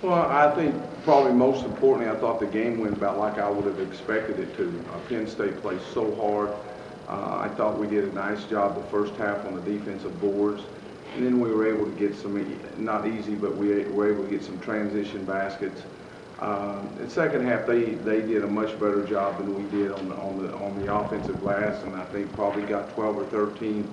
Well, I think probably most importantly, I thought the game went about like I would have expected it to. Penn State plays so hard. I thought we did a nice job the first half on the defensive boards. And then we were able to get some, not easy, but we were able to get some transition baskets. The second half, they did a much better job than we did on the offensive glass, and I think probably got 12 or 13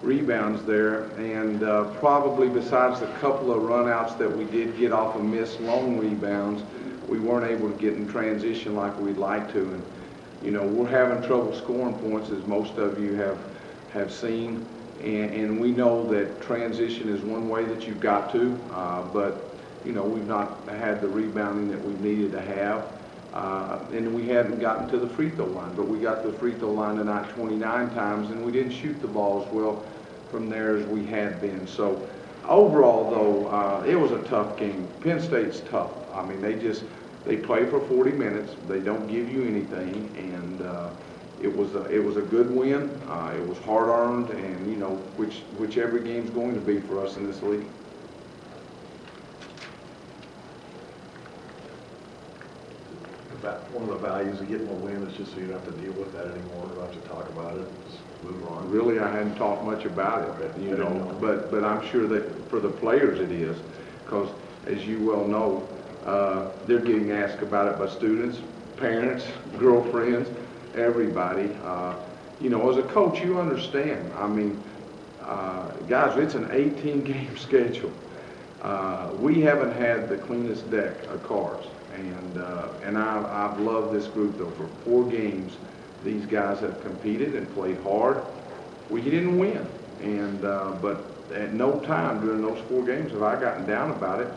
rebounds there. And probably besides the couple of runouts that we did get off of missed long rebounds, we weren't able to get in transition like we'd like to. And you know, we're having trouble scoring points, as most of you have seen. And we know that transition is one way that you've got to, but you know, we've not had the rebounding that we needed to have, and we hadn't gotten to the free throw line. But we got to the free throw line tonight 29 times, and we didn't shoot the ball as well from there as we had been. So overall, though, it was a tough game. Penn State's tough. I mean, they play for 40 minutes. They don't give you anything, and it was a good win. It was hard earned, and you know, which every game's going to be for us in this league. One of the values of getting a win is just so you don't have to deal with that anymore. You don't have to talk about it. Just move on. Really, I hadn't talked much about it, you know, but I'm sure that for the players it is, because as you well know, they're getting asked about it by students, parents, girlfriends, everybody. You know, as a coach, you understand. I mean, guys, it's an 18-game schedule. We haven't had the cleanest deck of cards, and I've loved this group though. For 4 games, these guys have competed and played hard. We didn't win, and but at no time during those 4 games have I gotten down about it.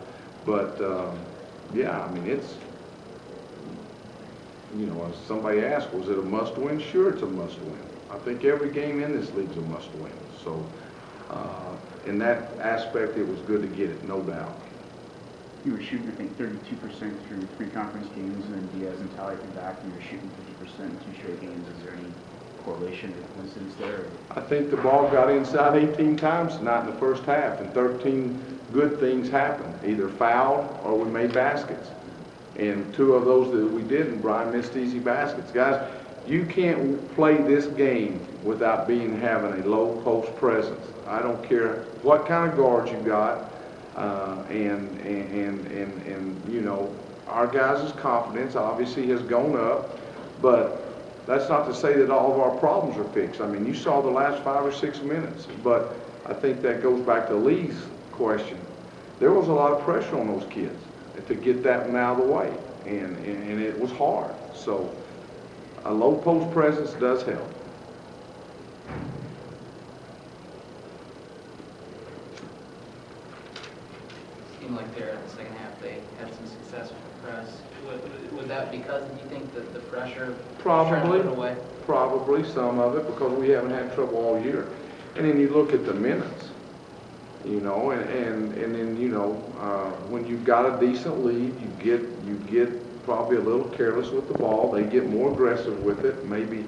But yeah, I mean, it's, you know, as somebody asked, was it a must-win? Sure, it's a must-win. I think every game in this league's a must-win. So in that aspect, it was good to get it, no doubt. You were shooting, I think, 32% through 3 conference games, and then Diaz and Talley came back, and you were shooting 50% in 2 straight games. Is there any correlation or coincidence there? I think the ball got inside 18 times tonight in the first half, and 13 good things happened. Either fouled or we made baskets. And 2 of those that we didn't, Brian missed easy baskets. Guys, you can't play this game without having a low post presence. I don't care what kind of guards you got, and you know, our guys' confidence obviously has gone up, but that's not to say that all of our problems are fixed. I mean, you saw the last 5 or 6 minutes, but I think that goes back to Lee's question. There was a lot of pressure on those kids to get that one out of the way, and it was hard. So a low post presence does help. Seemed like there in the second half they had some success with the press. Was that because you think that the pressure Probably, away? probably some of it, because we haven't had trouble all year. And then you look at the minutes, you know, and then, you know, when you've got a decent lead, you get probably a little careless with the ball. They get more aggressive with it. Maybe,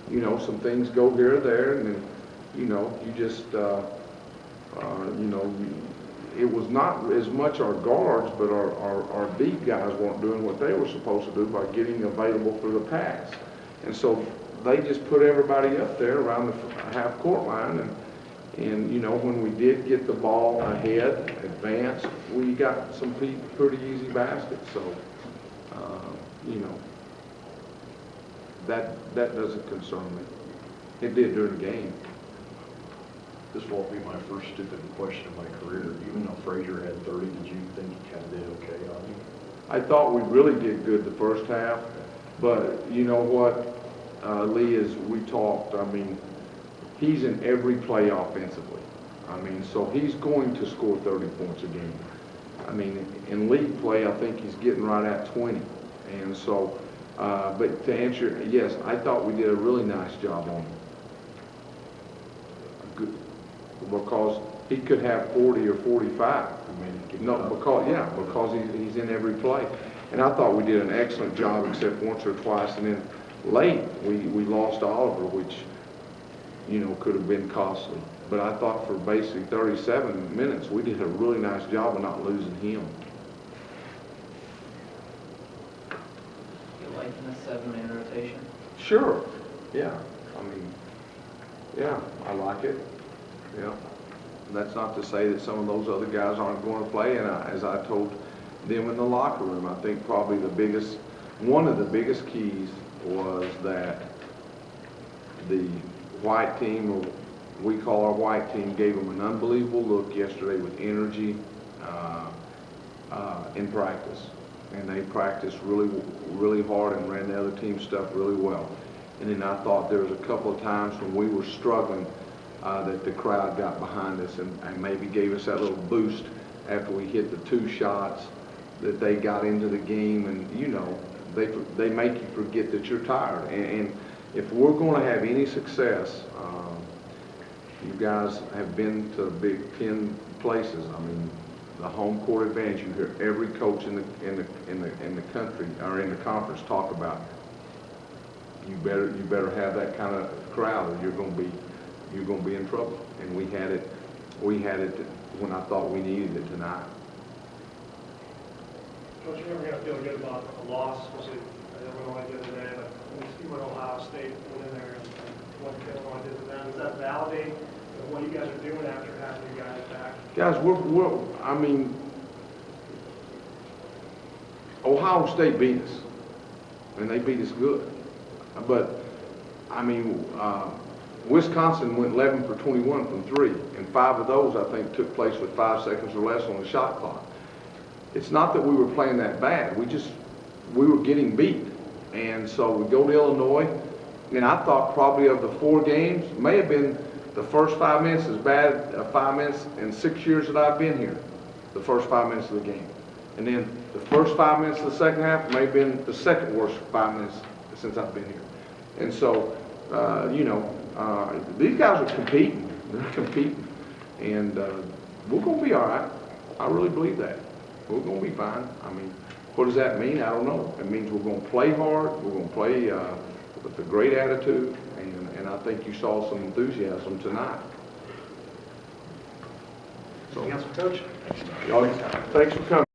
you know, some things go here or there, and then, you know, you just, you know, it was not as much our guards, but our deep guys weren't doing what they were supposed to do by getting available for the pass. And so they just put everybody up there around the half-court line, and you know, when we did get the ball ahead, advanced, we got some pretty easy baskets. So, you know, that doesn't concern me. It did during the game. This won't be my first stupid question of my career. Even though Frazier had 30, did you think he kind of did okay on you? I thought we really did good the first half, but you know what, Lee, as we talked, I mean, he's in every play offensively. I mean, so he's going to score 30 points a game. I mean, in league play, I think he's getting right at 20. And so, but to answer, yes, I thought we did a really nice job on him. Good, because he could have 40 or 45. No, because he's in every play. And I thought we did an excellent job, except once or twice. And then late, we lost Oliver, which, you know, could have been costly. But I thought for basically 37 minutes, we did a really nice job of not losing him. like in a 7-man rotation? Sure, yeah, I mean, yeah, I like it, yeah. That's not to say that some of those other guys aren't going to play, and as I told them in the locker room, I think probably one of the biggest keys was that the white team, or we call our white team, gave them an unbelievable look yesterday with energy in practice. And they practiced really, really hard and ran the other team's stuff really well. And then I thought there was a couple of times when we were struggling that the crowd got behind us and maybe gave us that little boost after we hit the 2 shots, that they got into the game, and you know, they make you forget that you're tired. And if we're going to have any success, you guys have been to Big Ten places. I mean, the home court advantage. You hear every coach in the country or in the conference talk about. You better have that kind of crowd, or you're going to be in trouble. And we had it when I thought we needed it tonight. Coach, you're never going to feel good about a loss, especially Illinois the other day, but when you see what Ohio State went in there and what Illinois did to them, does that validate what you guys are doing after having you guys back? Guys, I mean, Ohio State beat us, and they beat us good. But, I mean, Wisconsin went 11 for 21 from 3, and 5 of those, I think, took place with 5 seconds or less on the shot clock. It's not that we were playing that bad. We were getting beat. And so we go to Illinois, and I thought probably of the 4 games, may have been the first 5 minutes as bad 5 minutes in 6 years that I've been here, the first 5 minutes of the game. And then the first 5 minutes of the second half may have been the second worst 5 minutes since I've been here. And so, you know, these guys are competing. They're competing. And we're going to be all right. I really believe that. We're going to be fine. I mean, what does that mean? I don't know. It means we're going to play hard. We're going to play with a great attitude. And I think you saw some enthusiasm tonight. So, Anything else, Coach? y'all, thanks for coming.